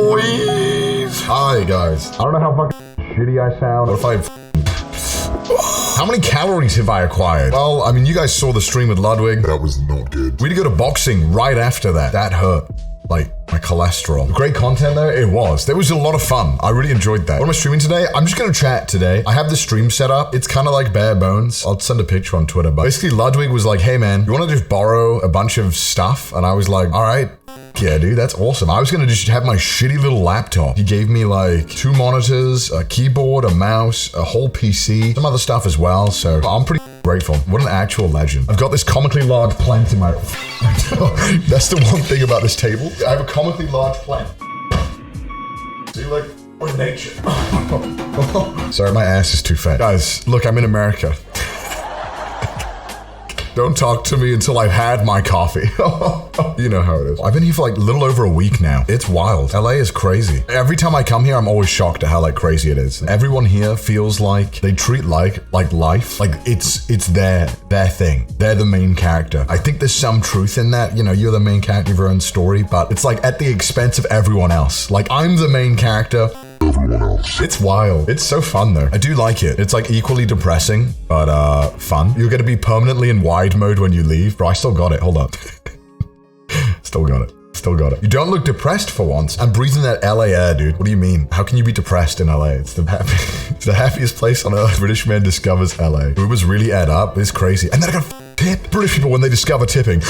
boys. Hi, guys. I don't know how fucking shitty I sound. What if how many calories have I acquired? Well, I mean, you guys saw the stream with Ludwig. That was not good. We had to go to boxing right after that. That hurt. Like, my cholesterol. Great content though, it was. There was a lot of fun. I really enjoyed that. What am I streaming today? I'm just gonna chat today. I have the stream set up. It's kind of like bare bones. I'll send a picture on Twitter, but basically Ludwig was like, hey man, you wanna just borrow a bunch of stuff? And I was like, all right. Yeah, dude, that's awesome. I was gonna just have my shitty little laptop. He gave me like 2 monitors, a keyboard, a mouse, a whole PC, some other stuff as well. So I'm pretty grateful. What an actual legend. I've got this comically large plant in my... That's the one thing about this table. I have a comically large plant. See, like, we're in nature. Sorry, my ass is too fat. Guys, look, I'm in America. Don't talk to me until I've had my coffee. You know how it is. I've been here for like a little over a week now. It's wild. LA is crazy. Every time I come here, I'm always shocked at how like crazy it is. Everyone here feels like they treat like life, like it's their thing. They're the main character. I think there's some truth in that. You know, you're the main character of your own story, but it's like at the expense of everyone else. Like I'm the main character. Everyone else. It's wild. It's so fun though. I do like it. It's like equally depressing, but fun. You're gonna be permanently in wide mode when you leave. Bro, I still got it. Hold up. Still got it. Still got it. You don't look depressed for once. I'm breathing that LA air, dude. What do you mean? How can you be depressed in LA? It's the happiest place on earth. British man discovers LA. It was really aired up. It's crazy. And then I got tip. British people, when they discover tipping,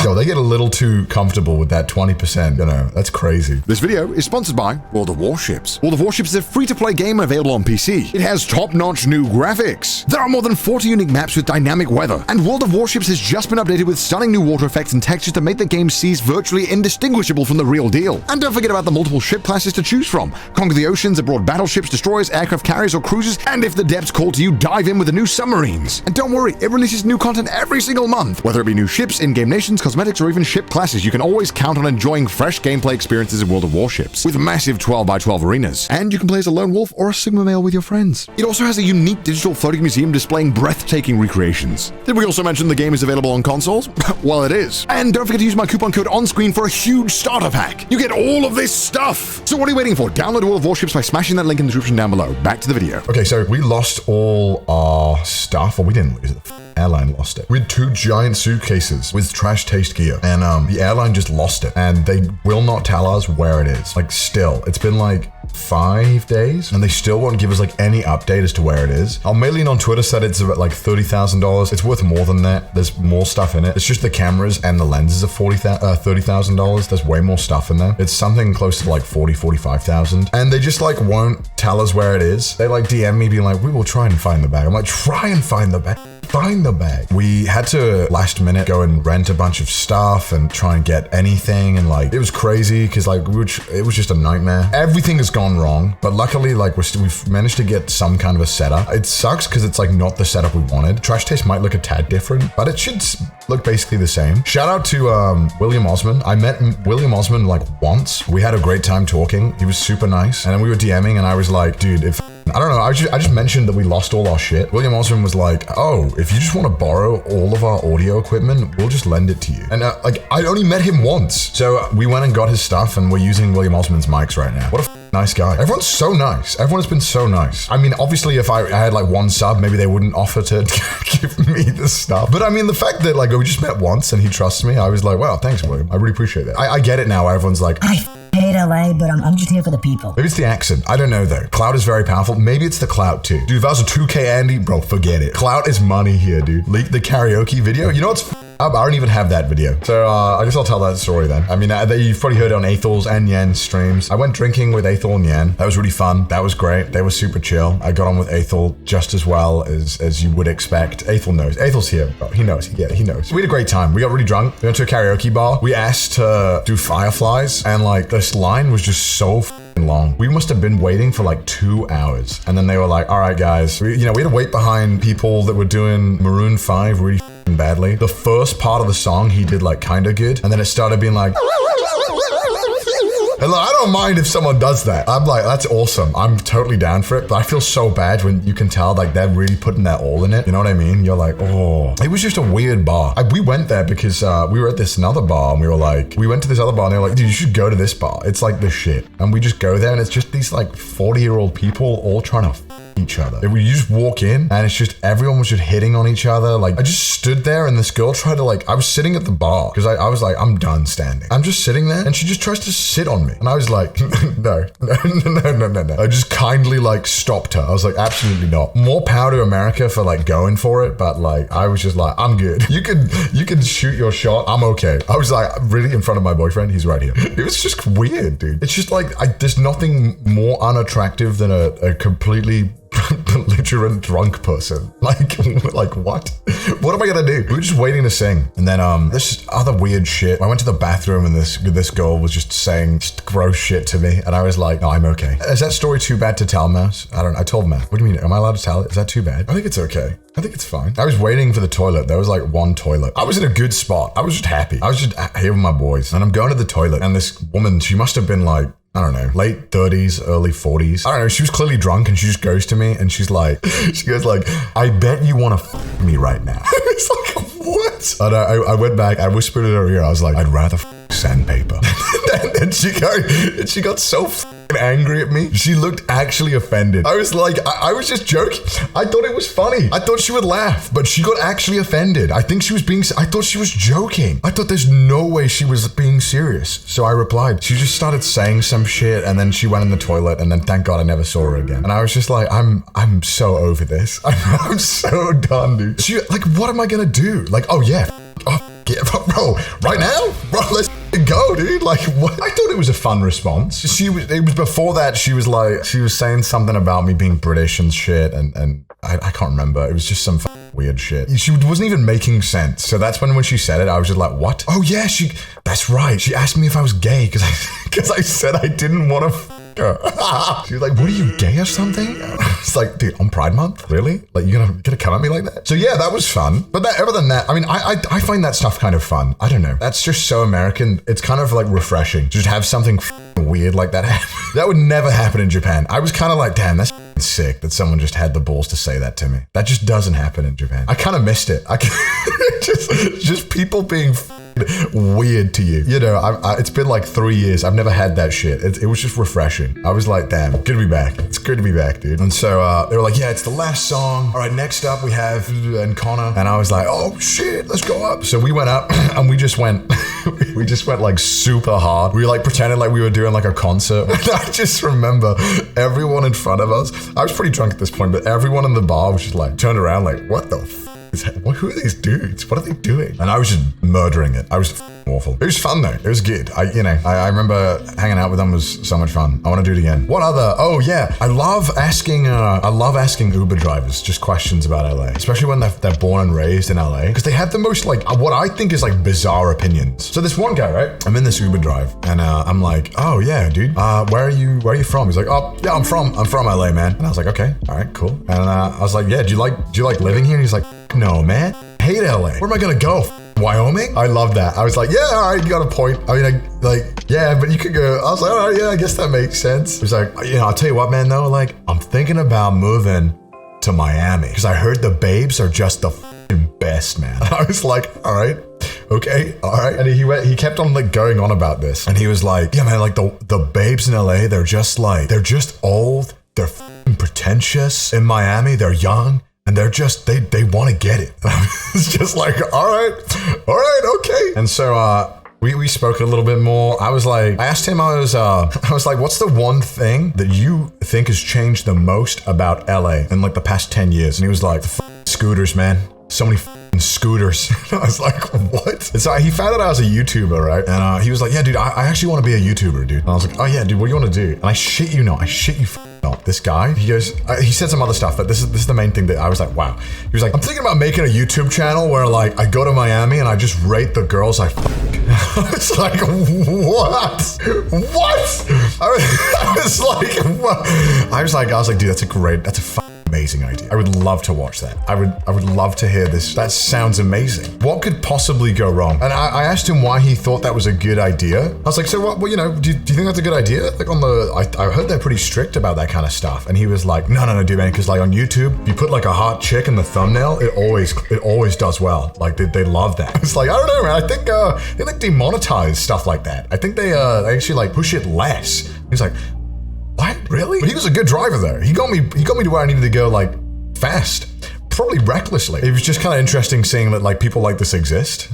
yo, they get a little too comfortable with that 20%. You know, that's crazy. This video is sponsored by World of Warships. World of Warships is a free-to-play game available on PC. It has top-notch new graphics. There are more than 40 unique maps with dynamic weather, and World of Warships has just been updated with stunning new water effects and textures to make the game's seas virtually indistinguishable from the real deal. And don't forget about the multiple ship classes to choose from. Conquer the oceans aboard battleships, destroyers, aircraft carriers, or cruisers, and if the depths call to you, dive in with the new submarines. And don't worry, it releases new content every single month. Whether it be new ships, in-game nations, cosmetics, or even ship classes, you can always count on enjoying fresh gameplay experiences in World of Warships, with massive 12x12 arenas. And you can play as a lone wolf or a Sigma male with your friends. It also has a unique digital floating museum displaying breathtaking recreations. Did we also mention the game is available on consoles? Well, it is. And don't forget to use my coupon code on screen for a huge starter pack. You get all of this stuff. So what are you waiting for? Download World of Warships by smashing that link in the description down below. Back to the video. Okay, so we lost all our stuff, or we didn't lose it. The airline lost it. We had 2 giant suitcases with trash taste gear, and the airline just lost it, and they will not tell us where it is. Like, still, it's been like 5 days, and they still won't give us like any update as to where it is. Our mailing on Twitter said it's about like $30,000. It's worth more than that. There's more stuff in it. It's just the cameras and the lenses are $30,000. There's way more stuff in there. It's something close to like 45,000. And they just like won't tell us where it is. They like DM me being like, we will try and find the bag. I'm like, try and find the bag. Find the bag. We had to last minute go and rent a bunch of stuff and try and get anything, and like it was crazy because like it was just a nightmare. Everything has gone wrong, but luckily like we've managed to get some kind of a setup. It sucks because it's like not the setup we wanted. Trash taste might look a tad different, but it should look basically the same. Shout out to William Osman. I met William Osman like once. We had a great time talking. He was super nice, and then we were DMing, and I was like, dude, if I don't know, I just mentioned that we lost all our shit. William Osman was like, oh, if you just want to borrow all of our audio equipment, we'll just lend it to you. And like, I only met him once. So we went and got his stuff, and we're using William Osman's mics right now. What a nice guy. Everyone's so nice. Everyone has been so nice. I mean, obviously, if I had like 1 sub, maybe they wouldn't offer to give me the stuff. But I mean, the fact that like we just met once and he trusts me, I was like, wow, thanks, William. I really appreciate it. I get it now. Everyone's like, I hate LA, but I'm just here for the people. Maybe it's the accent. I don't know though. Clout is very powerful. Maybe it's the clout too. Dude, if I was a 2K Andy, bro, forget it. Clout is money here, dude. Leak the karaoke video. You know what's up? I don't even have that video. So I guess I'll tell that story then. I mean, you've probably heard it on Athel's and Yan's streams. I went drinking with Athel and Yan. That was really fun. That was great. They were super chill. I got on with Athel just as well as you would expect. Athel knows. Athel's here. Bro. He knows. Yeah, he knows. We had a great time. We got really drunk. We went to a karaoke bar. We asked to do Fireflies, and like this line was just so long. We must have been waiting for like 2 hours. And then they were like, all right, guys. We had to wait behind people that were doing Maroon 5 really badly. The first part of the song, he did like kind of good. And then it started being like... And like, I don't mind if someone does that. I'm like, that's awesome. I'm totally down for it. But I feel so bad when you can tell like they're really putting their all in it. You know what I mean? You're like, oh, it was just a weird bar. We went there because we were at this another bar and we went to this other bar and they were like, dude, you should go to this bar. It's like the shit. And we just go there and it's just these like 40-year-old people all trying to each other. You just walk in and it's just everyone was just hitting on each other. Like I just stood there and this girl tried to I was sitting at the bar because I was like, I'm done standing. I'm just sitting there and she just tries to sit on me. And I was like, no. I just kindly stopped her. I was like, absolutely not. More power to America for going for it. But I was just like, I'm good. You can shoot your shot. I'm okay. I was like really in front of my boyfriend. He's right here. It was just weird, dude. It's just there's nothing more unattractive than a completely belligerent drunk person. Like what? What am I gonna do? We were just waiting to sing. And then this other weird shit. I went to the bathroom and this girl was just saying gross shit to me. And I was like, no, I'm okay. Is that story too bad to tell, Mouse? I told Matt. What do you mean? Am I allowed to tell it? Is that too bad? I think it's okay. I think it's fine. I was waiting for the toilet. There was one toilet. I was in a good spot. I was just happy. I was just here with my boys. And I'm going to the toilet. And this woman, she must have been I don't know, late 30s, early 40s. I don't know. She was clearly drunk and she just goes to me and she goes, I bet you want to f me right now. It's like, what? And I went back, I whispered in her ear. I was like, I'd rather sandpaper. and she got so angry at me. She looked actually offended. I was like, I was just joking. I thought it was funny. I thought she would laugh, but she got actually offended. I thought she was joking. I thought there's no way she was being serious. So I replied. She just started saying some shit and then she went in the toilet and then thank God I never saw her again. And I was just like, I'm so over this. I'm so done, dude. She what am I gonna do? Oh yeah, bro, right now? Bro, let's go, dude. What? I thought it was a fun response. It was before that she was saying something about me being British and shit and I can't remember. It was just some weird shit. She wasn't even making sense. So that's when she said it, I was just like, what? Oh yeah, that's right. She asked me if I was gay because I said I didn't want to she was like, what are you, gay or something? I was like, dude, on Pride Month? Really? You're gonna come at me like that? So yeah, that was fun. But other than that, I mean, I find that stuff kind of fun. I don't know. That's just so American. It's kind of refreshing. Just have something weird like that happen. That would never happen in Japan. I was kind of like, damn, that's sick that someone just had the balls to say that to me. That just doesn't happen in Japan. I kind of missed it. Just people being weird to you. You know, it's been 3 years. I've never had that shit. It was just refreshing. I was like, damn, good to be back. It's good to be back, dude. And so they were like, yeah, it's the last song. All right, next up we have and Connor. And I was like, oh shit, let's go up. So we went up and we just went super hard. We pretended like we were doing a concert. And I just remember everyone in front of us. I was pretty drunk at this point, but everyone in the bar was just turned around what the who are these dudes? What are they doing? And I was just murdering it. I was awful. It was fun though. It was good. I remember hanging out with them was so much fun. I want to do it again. What other? Oh yeah, I love asking Uber drivers just questions about LA, especially when they're born and raised in LA, because they have the most what I think is bizarre opinions. So this one guy, right? I'm in this Uber drive and I'm like, oh yeah, dude. Where are you from? He's like, oh yeah, I'm from LA, man. And I was like, okay, all right, cool. And I was like, yeah, do you like living here? And he's like, no, man. I hate LA. Where am I gonna go? Wyoming? I love that. I was like, yeah, all right, you got a point. I mean, yeah, but you could go. I was like, all right, yeah, I guess that makes sense. He's like, I'll tell you what, man, though, I'm thinking about moving to Miami because I heard the babes are just the best, man. I was like, all right, okay, all right. And he kept on going on about this. And he was like, yeah, man, the babes in LA, they're just old. They're pretentious. In Miami, they're young. And they're just, they want to get it. It's just all right, okay. And so we spoke a little bit more. I asked him, I was like, what's the one thing that you think has changed the most about LA in the past 10 years? And he was like, scooters, man. So many scooters. I was like, what? And so he found out I was a YouTuber, right? And he was like, yeah, dude, I actually want to be a YouTuber, dude. And I was like, oh yeah, dude, what do you want to do? And I shit you not. This guy, he goes, he said some other stuff, but this is the main thing that I was like, wow. He was like, I'm thinking about making a YouTube channel where I go to Miami and I just rate the girls I fuck. I was like, what? I was like, what? I was like, dude, that's a amazing idea. I would love to watch that. I would love to hear this. That sounds amazing. What could possibly go wrong? And I asked him why he thought that was a good idea. I was like, so what, well, you know, do you think that's a good idea? Like I heard they're pretty strict about that kind of stuff. And he was like, no, dude, man, because like on YouTube, if you put like a hot chick in the thumbnail, it always does well. Like they love that. It's like, I don't know, man. I think they like demonetize stuff like that. I think they actually like push it less. He's like, what? Really? But he was a good driver though. He got me to where I needed to go like fast, probably recklessly. It was just kind of interesting seeing that like people like this exist.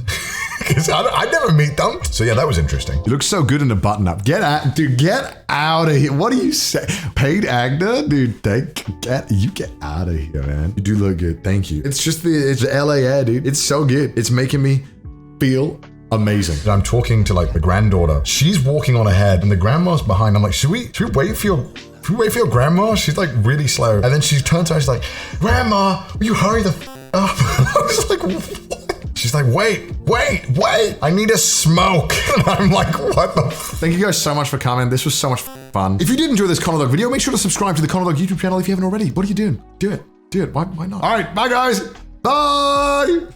Because I'd never meet them. So yeah, that was interesting. You look so good in a button up. Get out of here. What do you say? Paid Agda? Dude, get out of here, man. You do look good. Thank you. It's the LA air, dude. It's so good. It's making me feel amazing. I'm talking to like the granddaughter. She's walking on ahead and the grandma's behind. I'm like, should we wait for your grandma? She's like really slow. And then she turns around, she's like, Grandma, will you hurry the up? I was like, what? She's like, wait, I need a smoke. And I'm like, what the Thank you guys so much for coming. This was so much fun. If you did enjoy this ConnorDawg video, make sure to subscribe to the ConnorDawg YouTube channel if you haven't already. What are you doing? Do it. Why not? All right, bye guys. Bye.